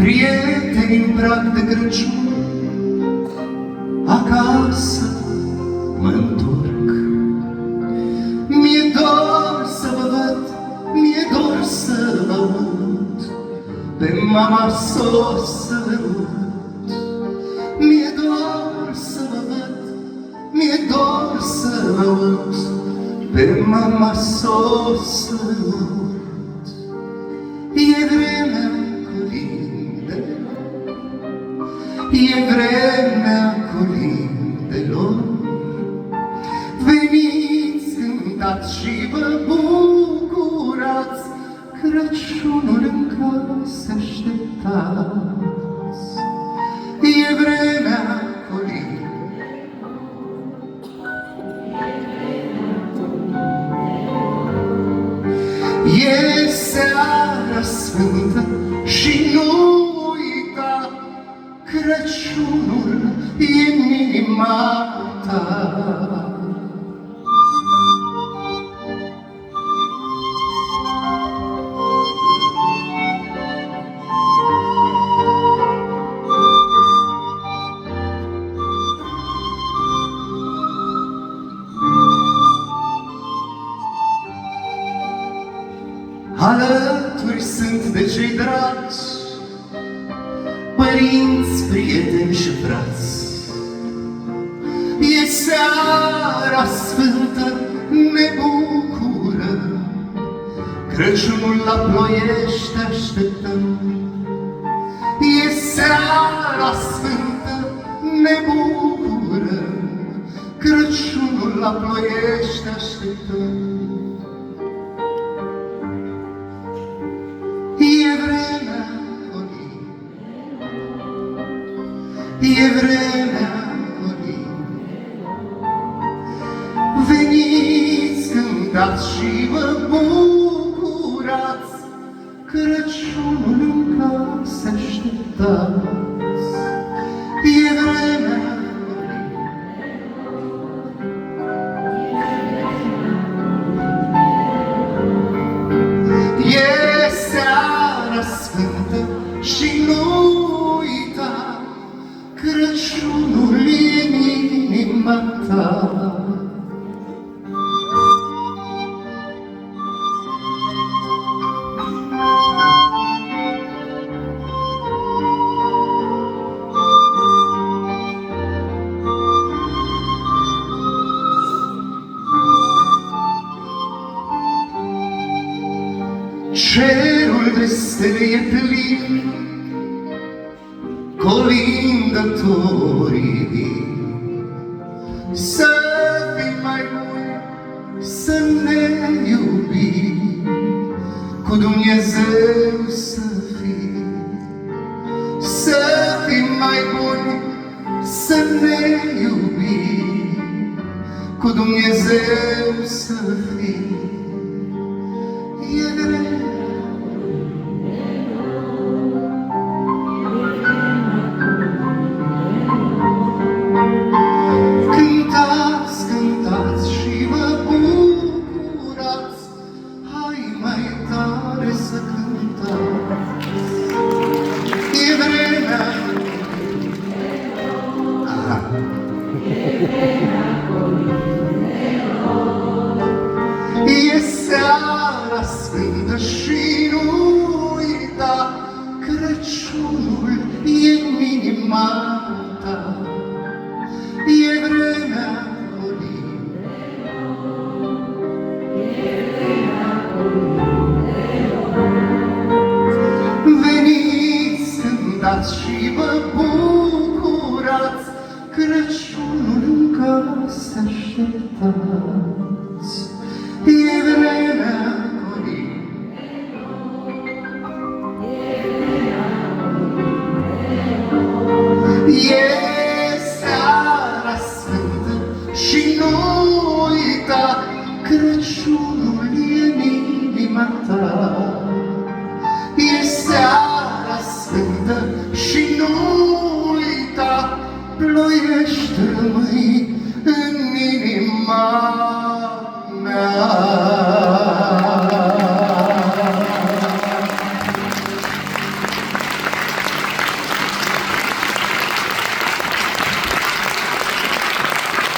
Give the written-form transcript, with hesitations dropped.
Prieteni în prag de Crăciun, acasă mă-ntorc. Mi-e dor să vă văd, mi-e dor să vă aud, pe mama s-o sărut. Mi-e dor să vă văd, mi-e dor să vă aud, pe mama s-o sărut. E vremea colindelor, e vremea colindelor. Veniți, cântați și vă bucurați, Crăciunul în casă așteptați. E vremea colindelor, e seara sfântă și nu uita, Crăciunul e în inima ta. Alături sunt de cei dragi, părinți, prieteni și frați. E seara sfântă, ne bucură, Crăciunul la Ploiești așteptăm. E seara sfântă, ne bucură, Crăciunul la Ploiești așteptăm. E vremea colindelor, veniți, cântați și vă bucurați, Crăciunul în casă așteptați. E vremea colindelor, e seara sfântă și nu uita, Crăciunul e în inima ta. Cerul de stele e plin, colindătorii vin. Să fim mai buni, să ne iubim, cu Dumnezeu să fim. Să fim mai buni, să ne iubim, cu Dumnezeu să fim. E vremea să cântați. E vremea e seara sfântă și nu uita, Crăciunul e în inima ta. E vremea și vă bucurați, Crăciunul în casă așteptați. E vremea colindelor, e seara sfântă și nu uita, Crăciunul